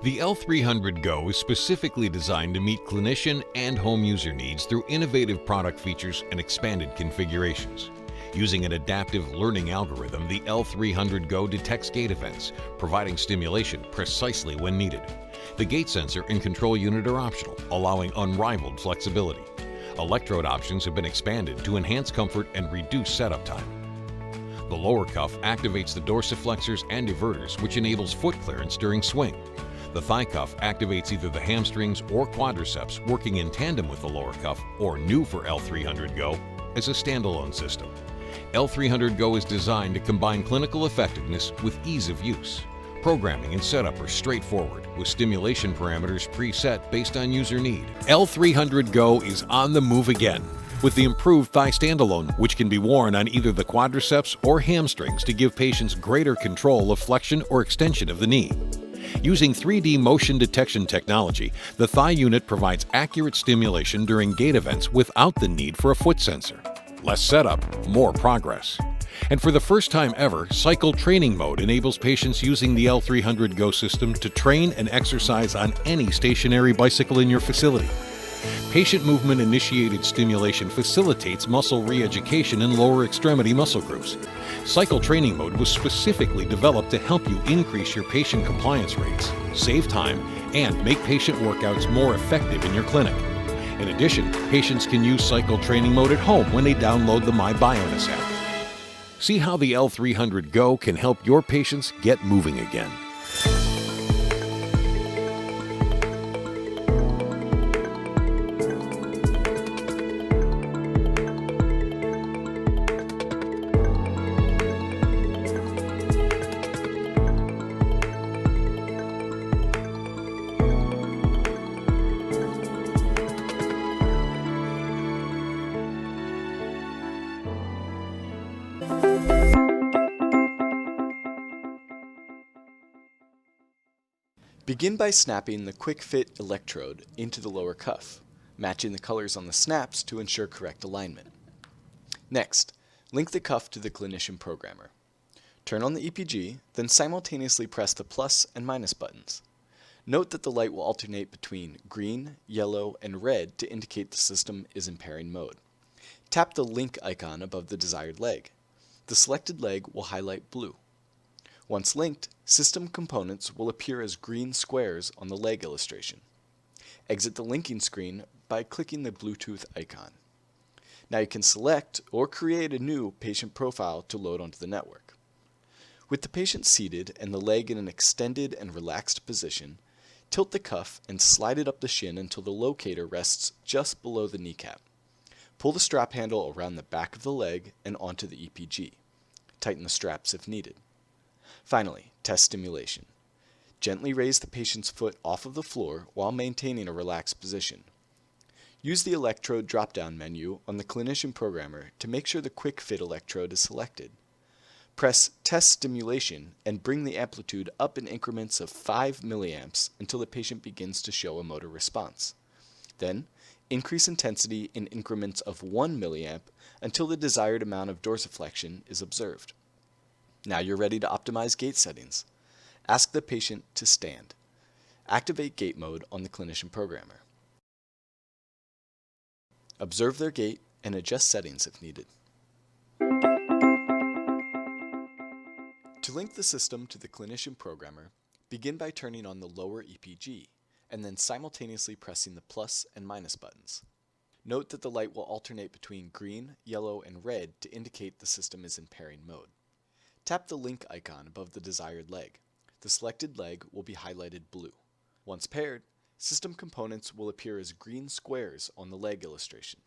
The L300 Go is specifically designed to meet clinician and home user needs through innovative product features and expanded configurations. Using an adaptive learning algorithm, the L300 Go detects gait events, providing stimulation precisely when needed. The gait sensor and control unit are optional, allowing unrivaled flexibility. Electrode options have been expanded to enhance comfort and reduce setup time. The lower cuff activates the dorsiflexors and everters, which enables foot clearance during swing. The thigh cuff activates either the hamstrings or quadriceps, working in tandem with the lower cuff, or new for L300 Go, as a standalone system. L300 Go is designed to combine clinical effectiveness with ease of use. Programming and setup are straightforward, with stimulation parameters preset based on user need. L300 Go is on the move again, with the improved thigh standalone, which can be worn on either the quadriceps or hamstrings to give patients greater control of flexion or extension of the knee. Using 3D motion detection technology, the thigh unit provides accurate stimulation during gait events without the need for a foot sensor. Less setup, more progress. And for the first time ever, cycle training mode enables patients using the L300 Go system to train and exercise on any stationary bicycle in your facility. Patient movement-initiated stimulation facilitates muscle re-education in lower extremity muscle groups. Cycle training mode was specifically developed to help you increase your patient compliance rates, save time, and make patient workouts more effective in your clinic. In addition, patients can use cycle training mode at home when they download the MyBioness app. See how the L300 Go can help your patients get moving again. Begin by snapping the quick fit electrode into the lower cuff, matching the colors on the snaps to ensure correct alignment. Next, link the cuff to the clinician programmer. Turn on the EPG, then simultaneously press the plus and minus buttons. Note that the light will alternate between green, yellow, and red to indicate the system is in pairing mode. Tap the link icon above the desired leg. The selected leg will highlight blue. Once linked, system components will appear as green squares on the leg illustration. Exit the linking screen by clicking the Bluetooth icon. Now you can select or create a new patient profile to load onto the network. With the patient seated and the leg in an extended and relaxed position, tilt the cuff and slide it up the shin until the locator rests just below the kneecap. Pull the strap handle around the back of the leg and onto the EPG. Tighten the straps if needed. Finally, test stimulation. Gently raise the patient's foot off of the floor while maintaining a relaxed position. Use the electrode drop-down menu on the clinician programmer to make sure the quick fit electrode is selected. Press Test Stimulation and bring the amplitude up in increments of 5 milliamps until the patient begins to show a motor response. Then, increase intensity in increments of 1 milliamp until the desired amount of dorsiflexion is observed. Now you're ready to optimize gait settings. Ask the patient to stand. Activate gait mode on the clinician programmer. Observe their gait and adjust settings if needed. To link the system to the clinician programmer, begin by turning on the lower EPG and then simultaneously pressing the plus and minus buttons. Note that the light will alternate between green, yellow, and red to indicate the system is in pairing mode. Tap the link icon above the desired leg. The selected leg will be highlighted blue. Once paired, system components will appear as green squares on the leg illustration.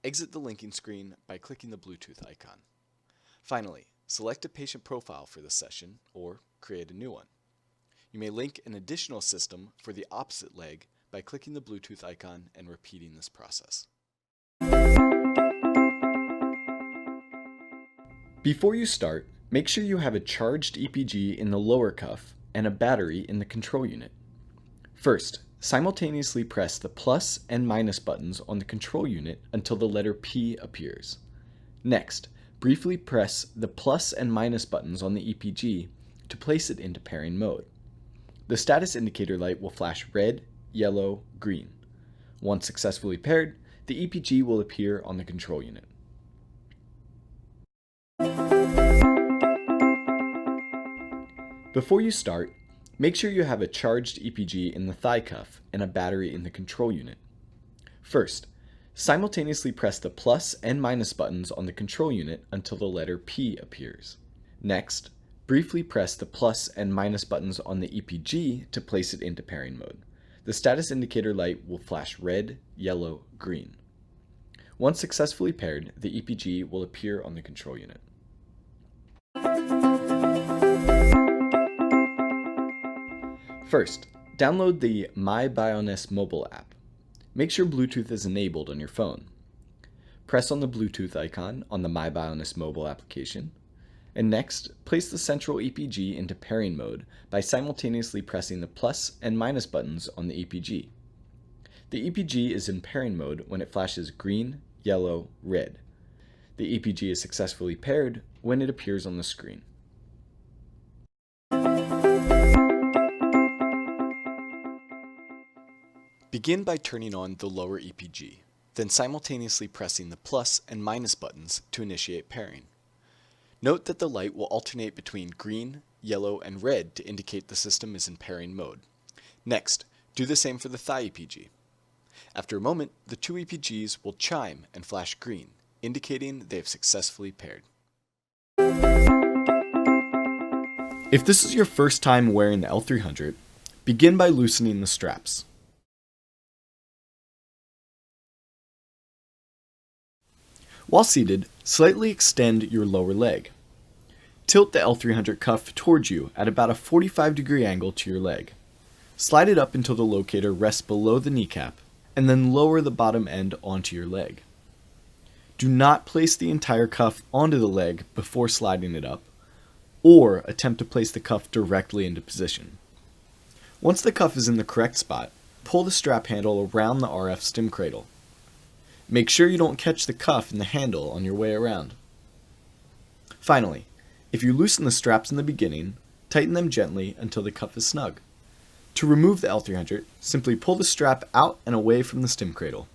Exit the linking screen by clicking the Bluetooth icon. Finally, select a patient profile for this session or create a new one. You may link an additional system for the opposite leg by clicking the Bluetooth icon and repeating this process. Before you start, make sure you have a charged EPG in the lower cuff and a battery in the control unit. First, simultaneously press the plus and minus buttons on the control unit until the letter P appears. Next, briefly press the plus and minus buttons on the EPG to place it into pairing mode. The status indicator light will flash red, yellow, green. Once successfully paired, the EPG will appear on the control unit. Before you start, make sure you have a charged EPG in the thigh cuff and a battery in the control unit. First, simultaneously press the plus and minus buttons on the control unit until the letter P appears. Next, briefly press the plus and minus buttons on the EPG to place it into pairing mode. The status indicator light will flash red, yellow, green. Once successfully paired, the EPG will appear on the control unit. First, download the My Bioness mobile app. Make sure Bluetooth is enabled on your phone. Press on the Bluetooth icon on the My Bioness mobile application, and next, place the central EPG into pairing mode by simultaneously pressing the plus and minus buttons on the EPG. The EPG is in pairing mode when it flashes green, yellow, red. The EPG is successfully paired when it appears on the screen. Begin by turning on the lower EPG, then simultaneously pressing the plus and minus buttons to initiate pairing. Note that the light will alternate between green, yellow, and red to indicate the system is in pairing mode. Next, do the same for the thigh EPG. After a moment, the two EPGs will chime and flash green, indicating they have successfully paired. If this is your first time wearing the L300, begin by loosening the straps. While seated, slightly extend your lower leg. Tilt the L300 cuff towards you at about a 45-degree angle to your leg. Slide it up until the locator rests below the kneecap, and then lower the bottom end onto your leg. Do not place the entire cuff onto the leg before sliding it up, or attempt to place the cuff directly into position. Once the cuff is in the correct spot, pull the strap handle around the RF stim cradle. Make sure you don't catch the cuff in the handle on your way around. Finally, if you loosen the straps in the beginning, tighten them gently until the cuff is snug. To remove the L300, simply pull the strap out and away from the stim cradle.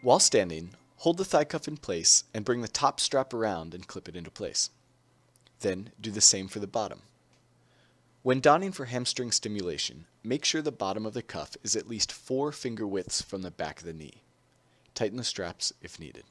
While standing, hold the thigh cuff in place and bring the top strap around and clip it into place. Then do the same for the bottom. When donning for hamstring stimulation, make sure the bottom of the cuff is at least 4 finger widths from the back of the knee. Tighten the straps if needed.